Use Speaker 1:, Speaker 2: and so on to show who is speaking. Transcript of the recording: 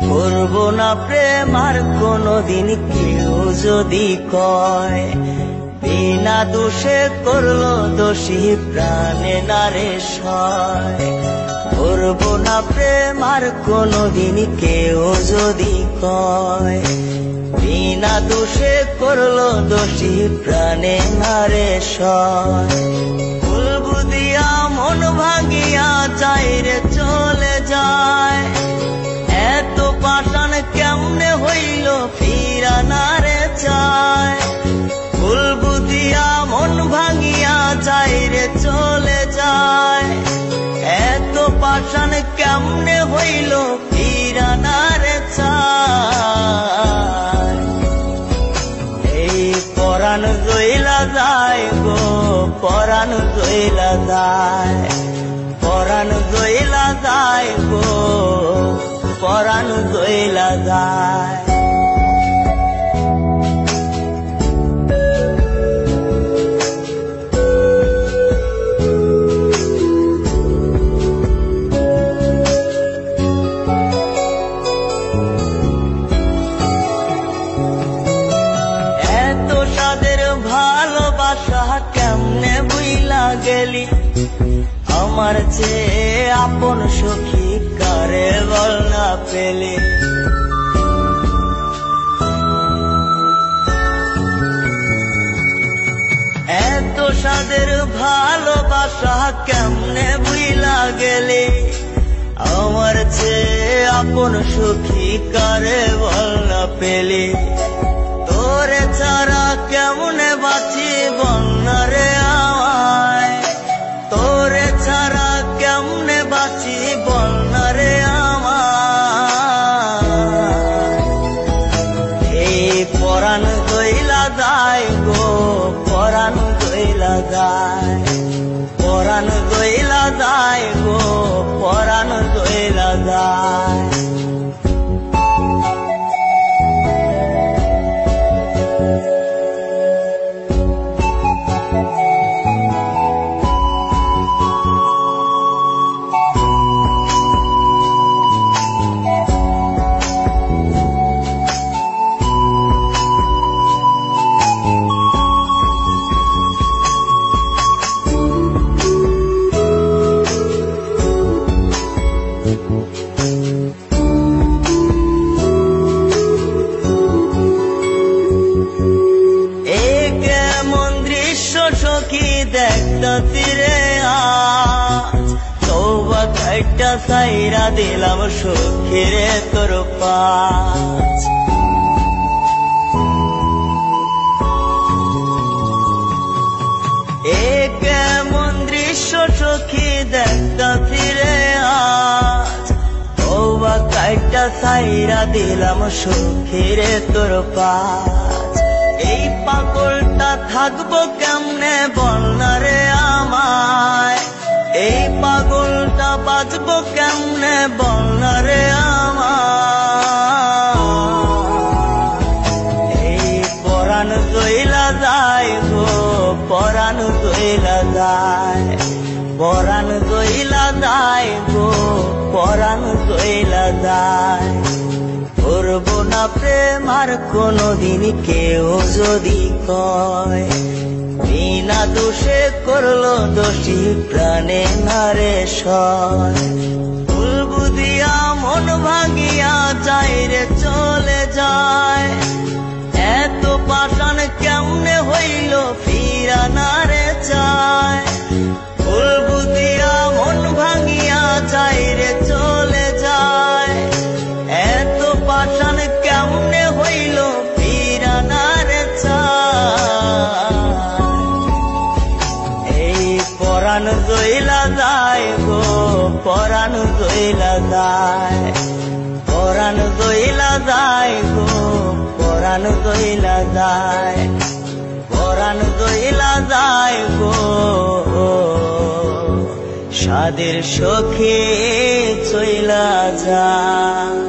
Speaker 1: করব না প্রেম আর কোনদিন কেউ যদি কয়, বিনা দোষে করলো দোষী প্রাণে নারে সয়। করব না প্রেম আর কোনদিন কেউ যদি কয়, বিনা দোষে করলো দোষী প্রাণে নারে সয়। ভুল বুঝিয়া মন ভাঙিয়া চাইরে চলে যায়, এত পাষাণ কেমনে হইল ফিরা নারে চায়। ভুল বুঝিয়া মন ভাঙিয়া চাইরে চলে যায়, এত পাষাণ কেমনে হইল ফিরা নারে চায়। এই পরাণ জইলা যায় গো, পরাণ জইলা যায়, পরাণ জইলা যায় গো, পরাণ জইলা যায়। এত সাদের ভালোবাসা কেমনে বুইলা গেলি, আমার চেয়ে আপন সখী কারে বল না পেলি। এত সাদের ভালোবাসা কেমনে বুইলা গেলি, আমার চেয়ে আপন সখী কারে বল না পেলি। তোরে ছাড়া কেমনে বাঁচি বন্যারে আমায়, তোরে ছাড়া কেমনে বাঁচি বন্যারে আমায়। এই পরাণ জইলা যায় গো, পরাণ জইলা যায়, পরাণ জইলা যায় গো, পরাণ জইলা যায়। সখী দেখতা তীরে আজ, তওবা কাইটা সাইরা দিলাম সখীরে তোর পাশ। এ কেমন দৃশ্য সখী দেখতা তীরে আজ, তওবা কাইটা সাইরা দিলাম সখীরে তোর পাশ। এই পাগলটা থাকবো কেমনে বলনারে আমায়, এই পাগলটা বাঁচবো কেমনে বলনারে আমায়। এই পরাণ জইলা যায় গো, পরাণ জইলা যায়, পরাণ জইলা যায় গো, পরাণ জইলা যায়। করব না প্রেম আর কোনদিন কেউ যদি কয়, বিনা দোষে করলো দোষী প্রাণে নারে সয়। ভুল বুঝিয়া মন ভাঙিয়া চাইরে চলে যায়, এত পাষাণ কেমনে হইল ফিরা নারে চায়। ভুল বুঝিয়া মন ভাঙিয়া চাইরে চলে যায়, এত পাষাণ কেমনে হইল ফিরা নারে চায়। এই পরাণ জইলা যায় গো, পরাণ জইলা যায়, পরাণ জইলা যায় গো, পরাণ জইলা যায়, পরাণ জইলা যায় গো। সাদের সখী চইলা যায়।